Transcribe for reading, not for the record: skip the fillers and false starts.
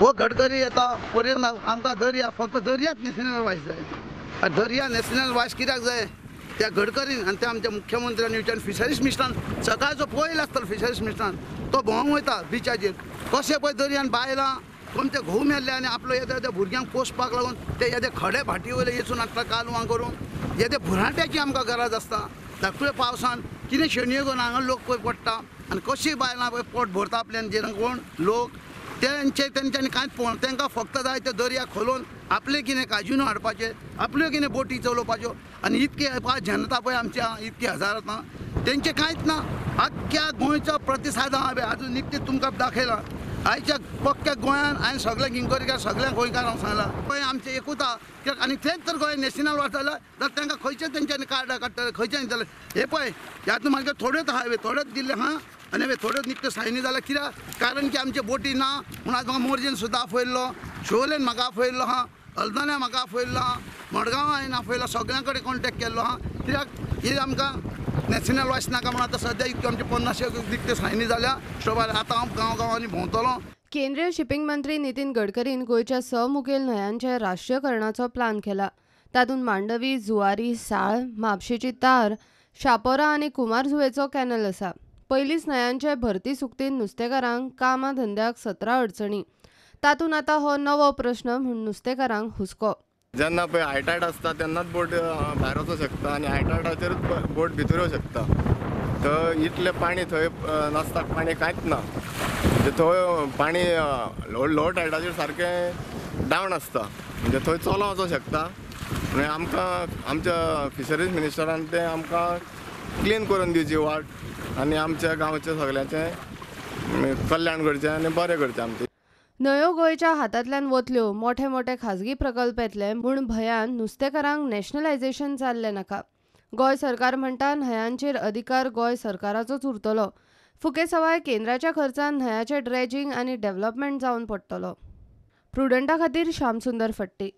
वो गडकरी येता पर्यंत आमकां दर्या फक्त दर्याच नॅशनल वायस जाय। दर्या नॅशनल वायस कित्याक जाय? त्या गडकरीन आनी त्या आमच्या मुख्यमंत्र्यान विचार फिशरीज मिनिस्टरान सकाळचो पळयलो आसतलो फिशरीज मिनिस्टरान तो भोंवंक वयता बिचाचेर कशें पळय दर्यान बायलां कोणते घोव मेल्ले आनी आपलो येद्या भुरग्यांक पोसपाक लागून ते येदे खडे भाटी वयले येचून हाडटा कालवां करून येदे भुराट्याची आमकां गरज आसता। धाकटुल्या पावसान कितें शेणयो करून हांगा लोक पळय पडटा आनी कशी बायलां पळय पोट भरता आपल्यान जे कोण लोक तेंच्यांनी कांयच पळोवना। तांकां फक्त जाय ते दर्या खोलून आपले कितें काजिनो हाडपाचे आपल्यो कितें बोटी चलोवपाच्यो आनी इतके जनता पळय आमच्या इतके हजार ना तेंचे कांयच ना। आख्ख्या गोंयचो प्रतिसाद हांवें आजून निकतें तुमकां दाखयला। आयच्या पक्क्या गोंयान हांवें सगळ्यांक इंक्वायरी सगळ्या गोंयकारांक सांगलां पळय आमचें एकूच कित्याक आनी तेंच जर गोंय नॅशनल वायस जाल्यार जाल्यार तांकां खंयचे तेंच्यांनी कार्डां काडटले खंयचे दितले। हे पळय ह्यातून म्हाका थोड्योच हायवे थोड्योच दिल्ले हां आनी हांवें थोड्योच निकत्यो सायनी जाल्यार कित्याक कारण की आमचे बोटी ना म्हणून आज म्हाका मोर्जेन सुद्दां आपयल्लो शिवोलेन म्हाका आपयल्लो हां हल्दोण्या म्हाका आपयल्लो हां मडगांव हांवें आपयलो सगळ्यां कडेन कॉन्टेक्ट केल्लो हां कित्याक ही आमकां नॅशनल वायस नाका म्हणून आतां सद्या इतक्यो आमचे 50 निकत्यो सायनी जाल्या शोभार आतां हांव गांवांनी भोंवतलो। केंद्रीय शिपिंग मंत्री नितीन गडकरीन गोयच्या स मुखेल न्हंयांचे राष्ट्रीयकरणाचो प्लान केला। तातूंत मांडवी, जुवारी, साळ, म्हापशेची तार, शापोरा आनी कुमारजुवेचो कॅनल आसा। पयलींच न्हंयांचे भरती सुकतीन नुस्तेकारांक कामा धंद्याक 17 अडचणी। तातूंत आतां हो नवो प्रश्न म्हूण नुस्तेकारांक हुस्को। जेन्ना पळय हायटायड आसता तेन्नाच बोट भायर वचूंक शकता आनी हायटायडाचेरूच बोट भितर येवंक शकता। थंय इतलें पाणी थंय नासता पाणी कांयच ना म्हणजे थंय पाणी लो टायडाचेर सारकें डावन आसता म्हणजे थंय चलोन वचूंक शकता। आनी आमकां आमच्या फिशरीज मिनिस्टरान तें आमकां क्लीन करून दिवची वाट आनी आमच्या गांवचे सगळ्यांचें कल्याण करचें आनी बरें करचें आमचें। न्हंयो गोंयच्या हातांतल्यान वतल्यो मोठे मोठे खाजगी प्रकल्प येतले म्हूण भंयान नुस्तेकारांक नॅशनलायझेशन जाल्लें नाका। गोंय सरकार म्हणटा न्हंयांचेर अधिकार गोंय सरकाराचोच उरतलो। फुके सवाय केंद्राच्या खर्चान न्हंयाचें ड्रेजिंग आनी डेव्हलपमेंट जावन पडटलो। प्रुडंटा खातीर श्यामसुंदर फट्टी।